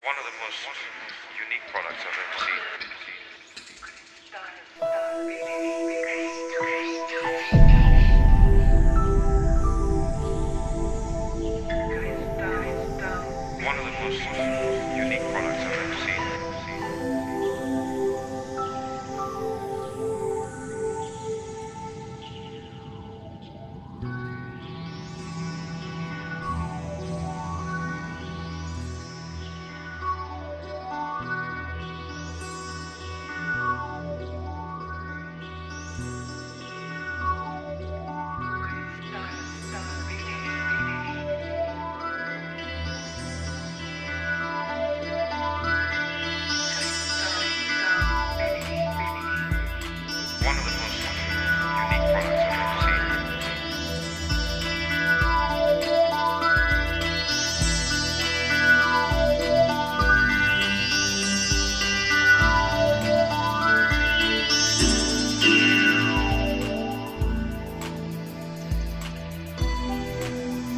One of the most unique products I've ever seen. One of the most unique products I've ever seen. One of the most unique products I've ever seen.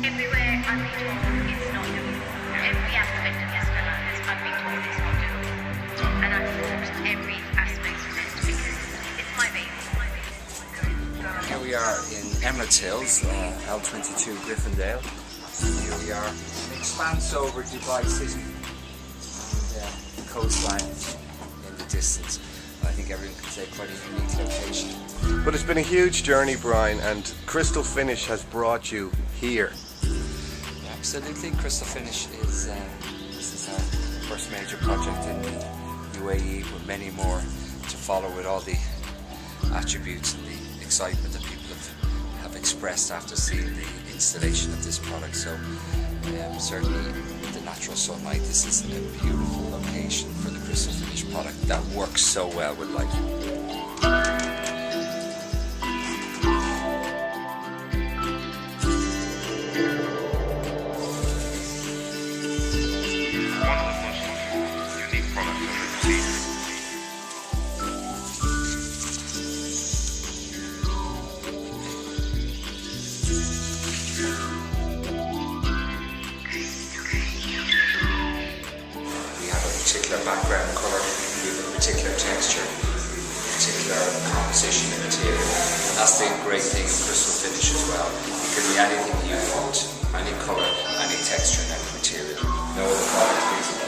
Everywhere I've been told it's not doable. Every aspect of this fella I've been told it's not doable. And I've fought every aspect of it because it's my baby. Here we are in Emirates Hills, L22 Griffindale. Here we are. It expands over Dubai City and the coastline in the distance. I think everyone can say quite a unique location. But it's been a huge journey, Brian, and Cristal Finish has brought you here. Absolutely, Cristal Finish is this is our first major project in the UAE, with many more to follow, with all the attributes and the excitement that people have expressed after seeing the installation of this product. So certainly with the natural sunlight, this is a beautiful location for the Cristal Finish product that works so well with light. One of the most unique products I've ever seen. We have a particular background colour, we have a particular texture, particular composition and material. And that's the great thing of Cristal Finish as well. It can be anything you want, any colour, any texture and any material. No other product beats it.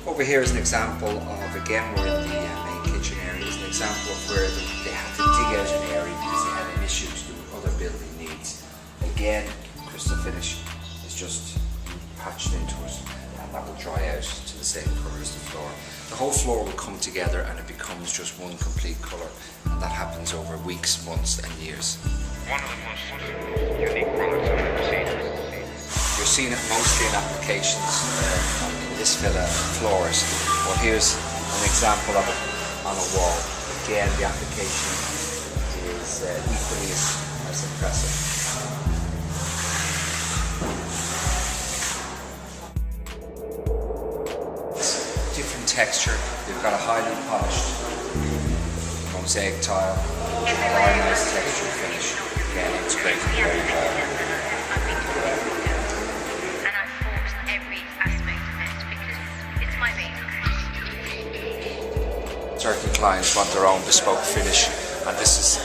Over here is an example of, again, we're in the main kitchen area, is an example of where they had to dig out an area because they had an issue to do with other building needs. Again, Cristal Finish is just patched into it, and that will dry out to the same colour as the floor. The whole floor will come together and it becomes just one complete colour, and that happens over weeks, months and years. One of the most unique products I've ever seen. You're seeing it mostly in applications on this villa floors. Well, here's an example of it on a wall. Again, the application is equally as impressive. It's different texture. You've got a highly polished mosaic tile, a very nice texture finish. Again, integrated very well. And I've fought every aspect of it because it's my baby. Certain clients want their own bespoke finish, and this is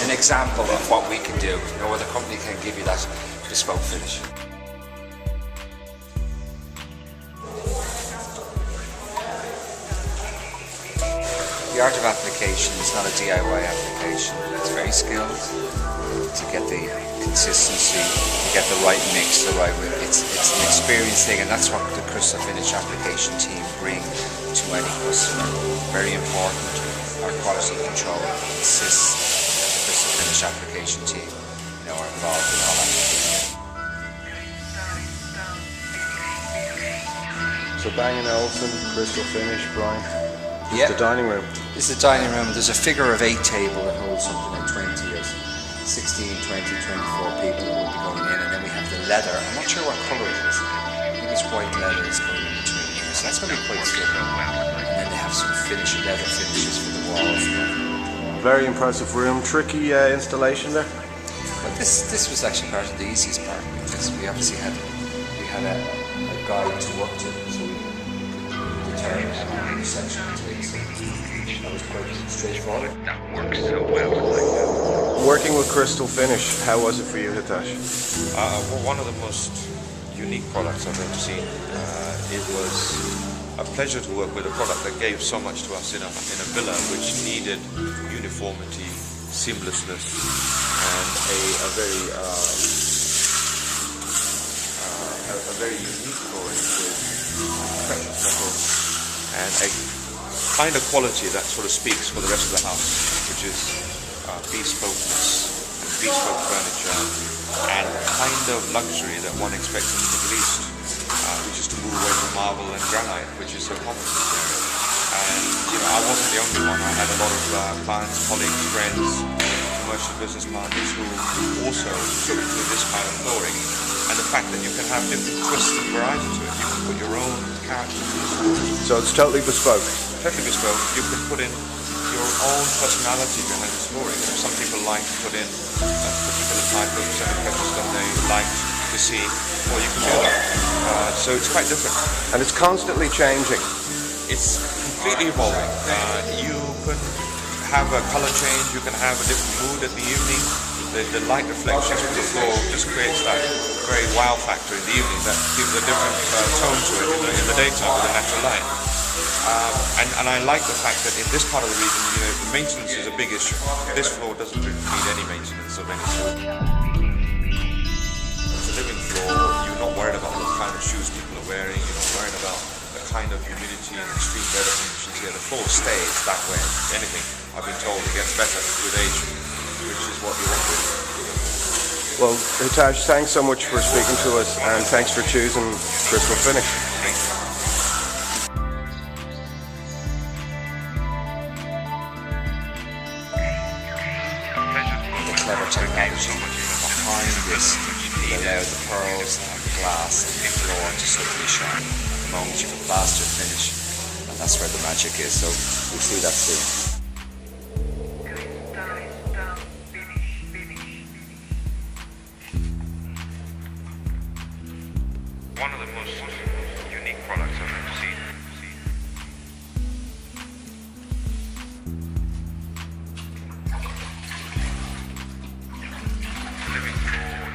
an example of what we can do. No other company can give you that bespoke finish. The art of application is not a DIY application. It's very skilled to get the consistency, to get the right mix, the right way. It's an experience thing, and that's what the Cristal Finish application team bring to any customer. Very important. Our quality control insists that the Cristal Finish application team, are involved in all applications. So Bang & Olufsen, Cristal Finish, Brian. Yeah. The dining room. This is the dining room. There's a figure of 8 table that holds something like 20 or 16, 20, 24 people that will be going in, and then we have the leather. I'm not sure what colour it is. I think it's white leather that's going in between here, so that's going to be quite slick. And then they have some leather finishes for the walls. Very impressive room. Tricky installation there. But this was actually part of the easiest part because we obviously had a guide to work to, so we could determine how many section to take. So that was quite straightforward. That works so well like that. Working with Cristal Finish, how was it for you, Hitesh? Well, one of the most unique products I've ever seen. It was a pleasure to work with a product that gave so much to us in a villa which needed uniformity, seamlessness, and a very unique flooring with precious metals and a kind of quality that sort of speaks for the rest of the house, which is bespokeness, bespoke furniture, and kind of luxury that one expects in the Middle East, which is to move away from marble and granite, which is so common in this area. And I wasn't the only one. I had a lot of clients, colleagues, friends, commercial business partners who also took to this kind of flooring. And the fact that you can have different twists and variety to it. You can put your own character to the flooring. So it's totally bespoke. Totally bespoke. You can put in your own personality behind the flooring. Some people like to put in a particular type of impressions that they like to see, or you can do that. So it's quite different. And it's constantly changing. It's completely evolving. You can have a color change, you can have a different mood at the evening. The light reflections from the floor just creates that very wow factor in the evening that gives a different tone to it in the daytime with the natural light. And I like the fact that in this part of the region, maintenance is a big issue. This floor doesn't really need any maintenance of any sort. It's a living floor. You're not worried about what kind of shoes people are wearing. You're not worried about the kind of humidity and extreme weather conditions here. The floor stays that way. If anything, I've been told it gets better with age, which is what you want to do. Well, Hitesh, thanks so much for speaking to us, and thanks for choosing Cristal Finish. Thank you. The clever technology behind this will allow the pearls and the glass and the floor to suddenly shine. At the moment you can plaster finish, and that's where the magic is. So we'll see that soon. One of the most unique products I've ever seen. Living floor.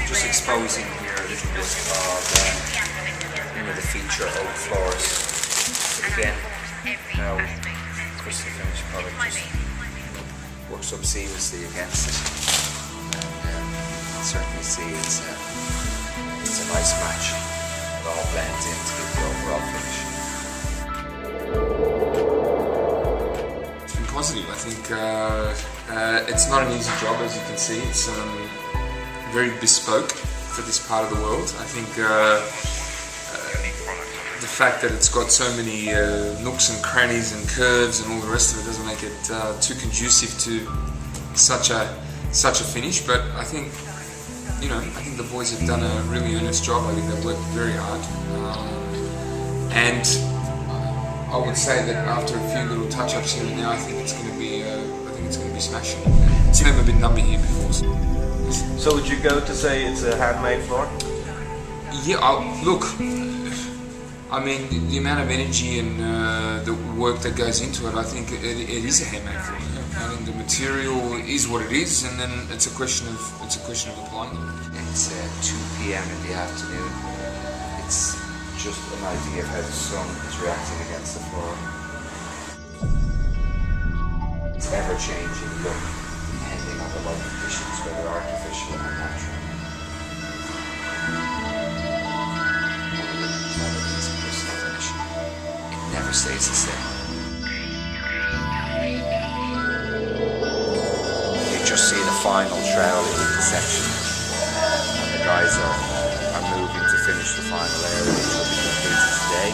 Just exposing here a little bit of the feature oak floors. Again, how Cristal Finish product just works up seamlessly against it. And you can certainly see it's a nice match. It all blends into the overall finish. It's been positive. I think it's not an easy job, as you can see. It's very bespoke for this part of the world. I think the fact that it's got so many nooks and crannies and curves and all the rest of it doesn't make it too conducive to such a finish. But I think the boys have done a really earnest job. I think they've worked very hard, and I would say that after a few little touch-ups here and there, I think it's going to be smashing. It's never been done here before. So would you go to say it's a handmade floor? Yeah, look, I mean, the amount of energy and the work that goes into it, I think it is a handmade floor. I think the material is what it is, and then it's a question of applying it. It's 2 p.m. in the afternoon. It's just an idea of how the sun is reacting against the floor. It's ever-changing look depending on the light conditions, whether artificial or natural. It never stays the same. You just see the final trowel in the section, and the guys are moving to finish the final area, which will be completed today.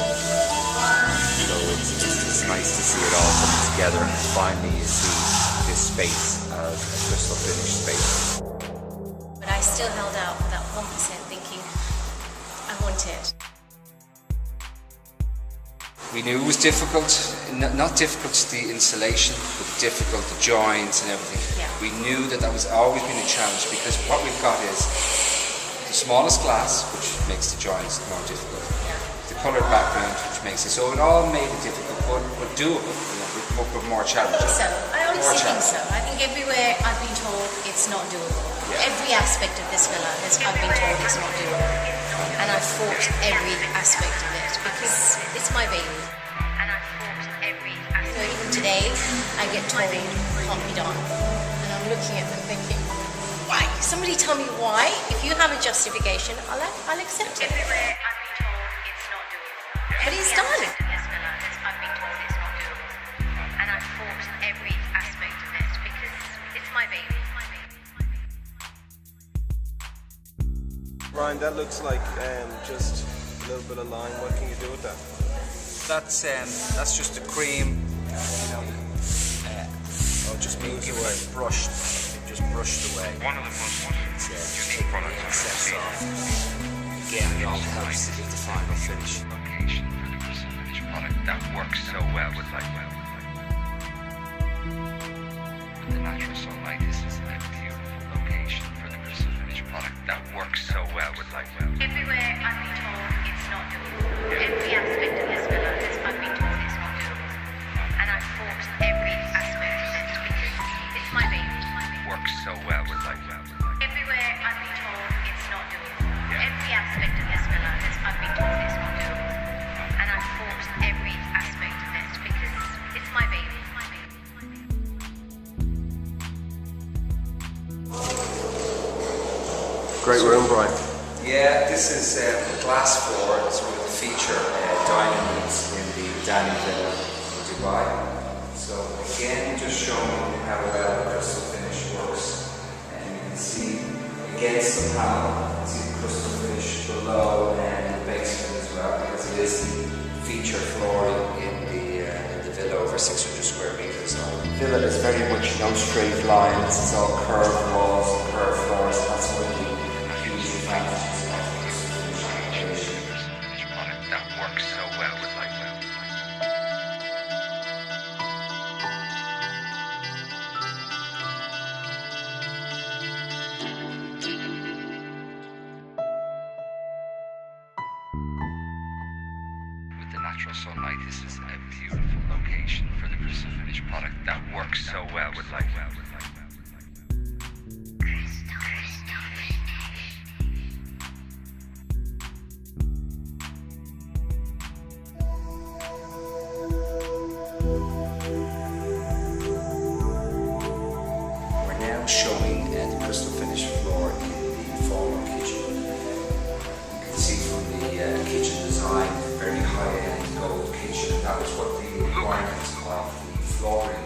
So it's nice to see it all coming together, and finally you see this space as a Cristal Finish space. still held out for that 1% thinking, I want it. We knew it was difficult, not difficult the installation, but difficult the joins and everything. Yeah. We knew that was always been a challenge because what we've got is the smallest glass, which makes the joins more difficult. Yeah. The coloured background, which makes it so it all made it difficult, but doable. But more challenging. So I honestly More think so. challenging. I think everywhere I've been told it's not doable. Yeah. Every aspect of this villa I've been told it's not doable, and I've fought every aspect of it because it's my baby. And I've fought every aspect. So even today, I get told it can't be done, and I'm looking at them thinking, why? Somebody tell me why. If you have a justification, I'll accept it. Everywhere I've been told it's not doable, but it's done. This villa I've been told it's not doable, and I've fought every aspect of it because it's my baby. Ryan, that looks like just a little bit of line. What can you do with that? That's just the cream, Just moves given away. it brushed, just brushed away. One of the most unique products I've ever seen. Again, it all helps to give the final finish. Location for the Cristal finish product that works so well with light. With the natural sunlight, this is a beautiful location for the Cristal finish product that works so well with light. Everywhere I've been told it's not doable. Every aspect of this villa I've been told it's not doable, and I've fought every aspect of it because it's my baby. Works so well with light. Everywhere I've been told it's not doable. Every aspect of this villa I've been told it's not doable, and I've fought every aspect of it because it's my baby. Great room, Brian. Yeah, this is a glass floor. It's one of the feature dining rooms in the Bodani Villa in Dubai. So again, just showing how well the crystal finish works. And you can see against the panel, you can see the crystal finish below and the basement as well, because it is the feature flooring in the villa over 600 square meters. So the villa is very much no straight lines. It's all curved walls and curved floors. That's one of the huge advantages of the crystal finish application. Finish product that works so well with light. With the natural sunlight, this is a beautiful location for the Cristal finish product that works so well with light. We're now showing the crystal finish floor in the formal kitchen. You can see from the kitchen design, very high-end gold kitchen. That was what the requirement of the flooring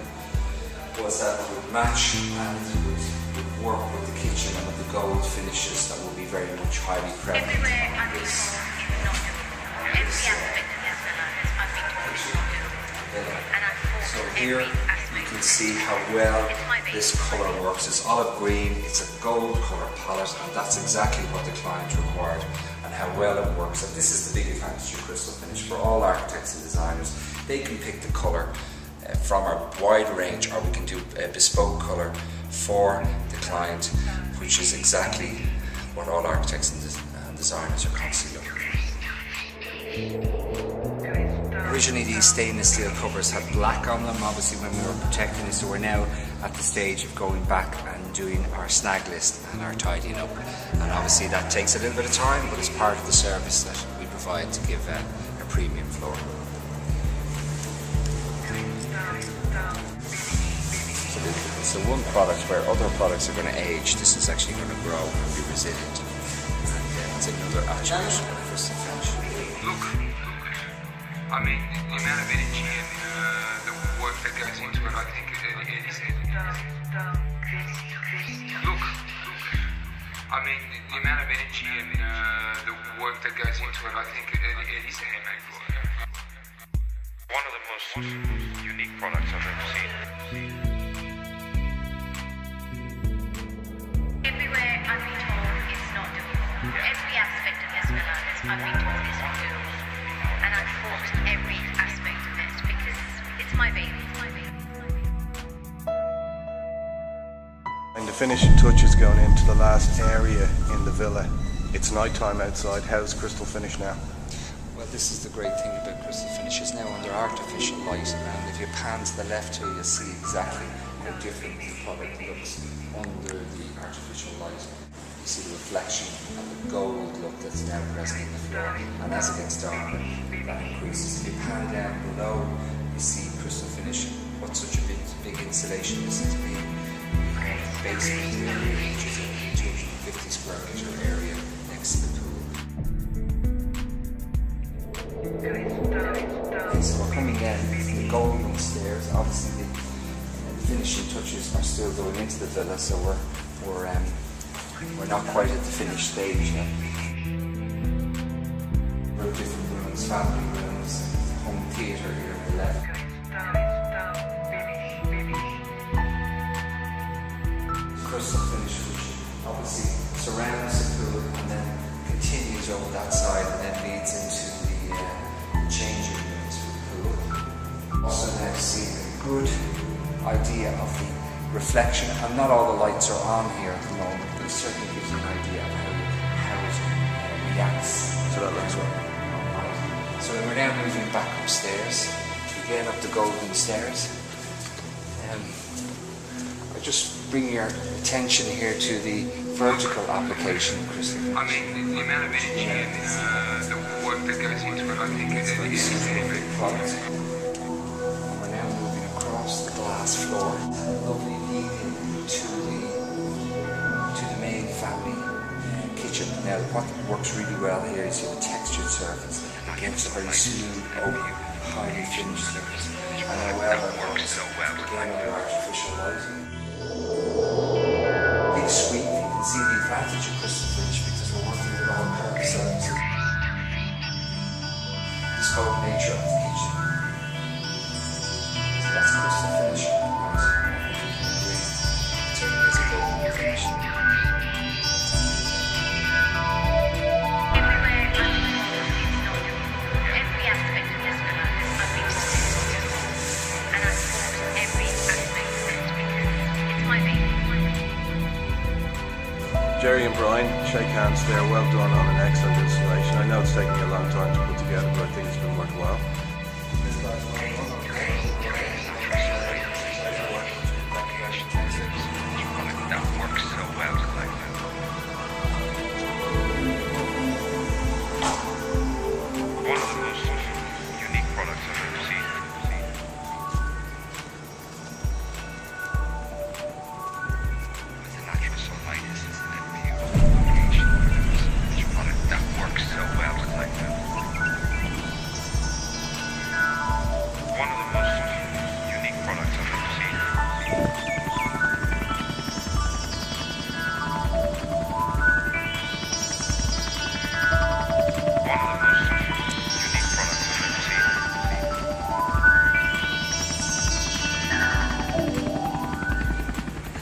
was, that it would match and would work with the kitchen and with the gold finishes that will be very much highly prevalent Everywhere on I've been this told it's not doable. Every aspect of this villa I've been told it's not doable, villa. and I've fought So here every you aspect. can see how well this colour works. It's olive green, it's a gold colour palette, and that's exactly what the client required and how well it works. And this is the big advantage of crystal finish for all architects and designers. They can pick the colour from our wide range, or we can do a bespoke colour for the client, which is exactly what all architects and designers are constantly looking for. Originally these stainless steel covers had black on them, obviously when we were protecting it, so we're now at the stage of going back and doing our snag list and our tidying up. And obviously that takes a little bit of time, but it's part of the service that we provide to give a premium floor. So one product where other products are going to age, this is actually going to grow and be resilient. And it's another attribute of crystal finish. Look, I mean, the amount of energy and the work that goes into it, I think it is. Look, I mean, the amount of energy and the work that goes into it, I think it is a handmade floor. One of the most unique products I've ever seen. Everywhere I've been told Every aspect of this villa, I've been told is for girls. And I fought every aspect of it because it's my baby. And the finishing touches going into the last area in the villa. It's night time outside. How's Cristal finish now? Well, this is the great thing about Cristal Finish. It's now under artificial light, and if you pan to the left here, you'll see exactly how different the product looks under the artificial light. You see the reflection and the gold look that's now present in the floor, and as it gets darker, that increases. If you pan down below, you see Cristal Finish. What such a big installation this has been. Basement area, which is a 250 square metre area next to the pool. Okay, so we're coming down the golden stairs. Obviously, the finishing touches are still going into the villa, so we're not quite at the finished stage yet. We're different rooms, family rooms, home theatre here on the left. Cristal Finish, which obviously surrounds the pool and then continues over that side and then leads into the changing rooms for the pool. Also now see a good idea of the reflection, and not all the lights are on here at the moment, but it certainly gives you an idea of how it reacts. So that looks well. So we're now moving back upstairs, again up the golden stairs. I just bring your attention here to the vertical application of Cristal Finish. I mean, the amount of energy and the work that goes into it, I think is a product. And we're now moving across the glass floor. Lovely lead to the main family kitchen. Now, what works really well here is you have a textured surface. Again, it's a very smooth, open, highly finished surface. And how well that works again under artificial lighting. Big suite, you can see the advantage of Cristal Finish because we're working with all curved surfaces. Bespoke nature of the kitchen. So that's Cristal Finish. Right. I think you can agree. It certainly is a golden finish. Every aspect of this villa, I've been told is for girls. And I fought every aspect of it because it's my baby. Jerry and Brian, shake hands there. Well done on an excellent installation. I know it's taken you a long time to put together, but I think it's been worthwhile. That works so well like that. One of the most unique products I've ever seen. With the natural sunlight, this is a beautiful location for the Cristal product that works so well like that. One of the most unique products I've ever seen. One of the most unique products I've ever seen.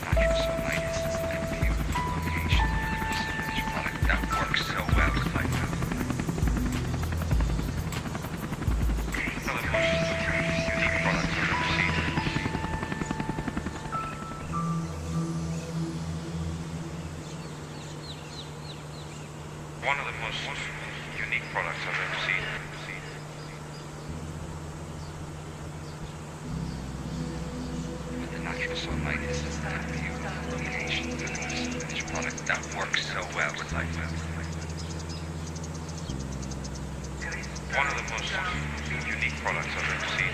The natural sunlight is a beautiful location for the Cristal product that works so well like that. One of the most unique products I've ever seen. One of the most unique products I've ever seen. With the natural sunlight, this is a beautiful location for the Cristal product that works so well like that. One of the most unique products I've ever seen.